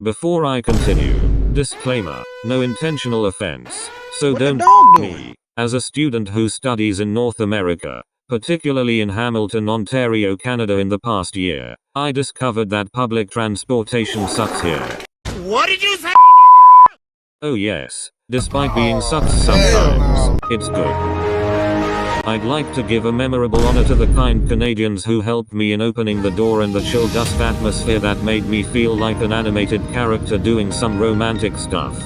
Before I continue, disclaimer, no intentional offense, so What the don't dog f doing? me. As a student who studies in North America, particularly in Hamilton, Ontario, Canada in the past year, I discovered that public transportation sucks here. What did you say? Oh yes, despite being sucks hell sometimes, no. it's good. I'd like to give a memorable honor to the kind Canadians who helped me in opening the door and the chill dust atmosphere that made me feel like an animated character doing some romantic stuff.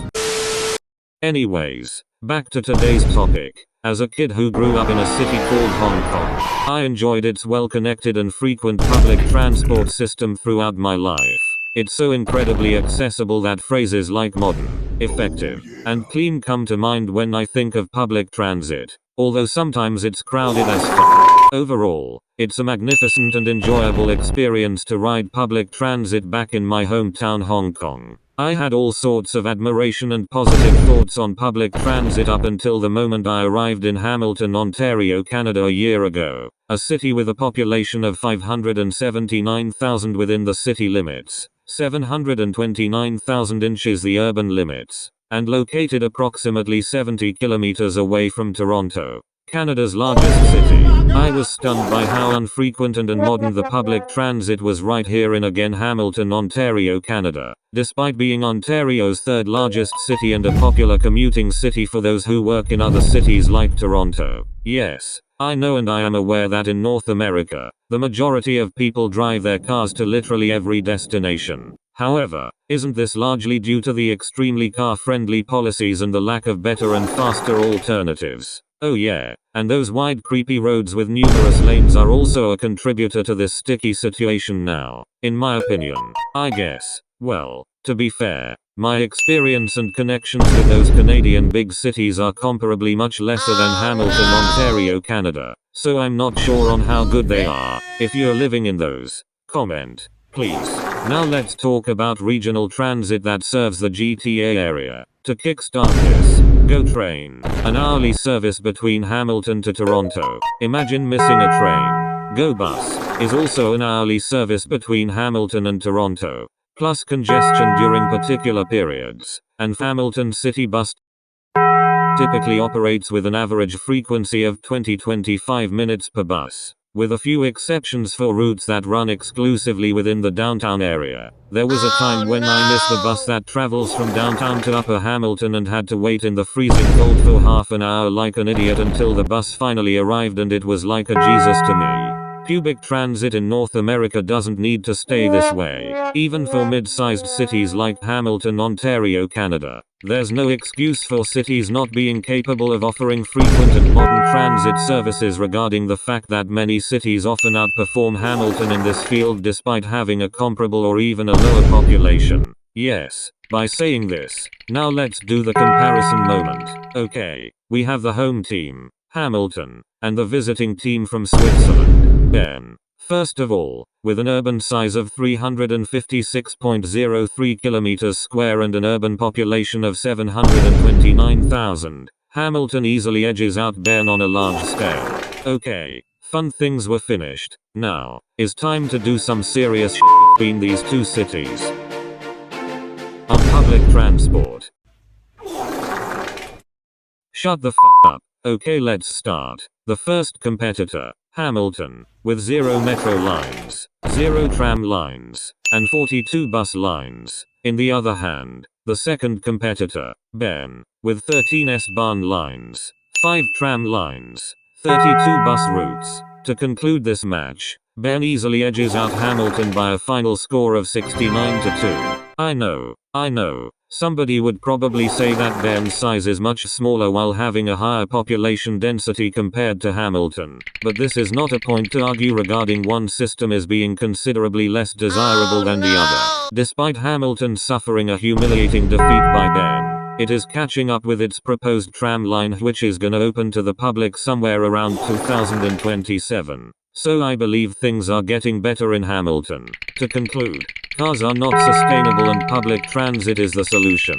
Anyways, back to today's topic. As a kid who grew up in a city called Hong Kong, I enjoyed its well-connected and frequent public transport system throughout my life. It's so incredibly accessible that phrases like modern, effective, and clean come to mind when I think of public transit, although sometimes it's crowded as fuck. Overall, it's a magnificent and enjoyable experience to ride public transit back in my hometown Hong Kong. I had all sorts of admiration and positive thoughts on public transit up until the moment I arrived in Hamilton, Ontario, Canada a year ago, a city with a population of 579,000 within the city limits, 729,000 inches the urban limits, and located approximately 70 kilometers away from Toronto, Canada's largest city. I was stunned by how infrequent and unmodern the public transit was right here in again Hamilton, Ontario, Canada, despite being Ontario's third largest city and a popular commuting city for those who work in other cities like Toronto. Yes, I know and I am aware that in North America, the majority of people drive their cars to literally every destination. However, isn't this largely due to the extremely car-friendly policies and the lack of better and faster alternatives? Oh yeah, and those wide creepy roads with numerous lanes are also a contributor to this sticky situation now, in my opinion, I guess. Well, to be fair, my experience and connections with those Canadian big cities are comparably much lesser than Hamilton, Ontario, Canada, so I'm not sure on how good they are. If you're living in those, comment, please. Now let's talk about regional transit that serves the GTA area. To kickstart this, GO Train, an hourly service between Hamilton to Toronto. Imagine missing a train. GO Bus is also an hourly service between Hamilton and Toronto, plus congestion during particular periods. And Hamilton City Bus typically operates with an average frequency of 20-25 minutes per bus, with a few exceptions for routes that run exclusively within the downtown area. There was a time when I missed the bus that travels from downtown to Upper Hamilton and had to wait in the freezing cold for half an hour like an idiot until the bus finally arrived, and it was like a Jesus to me. Public transit in North America doesn't need to stay this way, even for mid-sized cities like Hamilton, Ontario, Canada. There's no excuse for cities not being capable of offering frequent and modern transit services, regarding the fact that many cities often outperform Hamilton in this field despite having a comparable or even a lower population. Yes, by saying this, now let's do the comparison moment. Okay, we have the home team, Hamilton, and the visiting team from Switzerland, Bern. First of all, with an urban size of 356.03 kilometers square and an urban population of 729,000, Hamilton easily edges out Bern on a large scale. Okay, fun things were finished. Now, is time to do some serious shit between these two cities. On public transport. Shut the fuck up. Okay, let's start. The first competitor, Hamilton, with 0 metro lines, 0 tram lines, and 42 bus lines. In the other hand, the second competitor, Bern, with 13 S-Bahn lines, 5 tram lines, 32 bus routes. To conclude this match, Bern easily edges out Hamilton by a final score of 69-2. I know. Somebody would probably say that Bern's size is much smaller while having a higher population density compared to Hamilton, but this is not a point to argue regarding one system as being considerably less desirable than the other. Despite Hamilton suffering a humiliating defeat by Bern, it is catching up with its proposed tram line, which is gonna open to the public somewhere around 2027. So I believe things are getting better in Hamilton. To conclude, cars are not sustainable and public transit is the solution.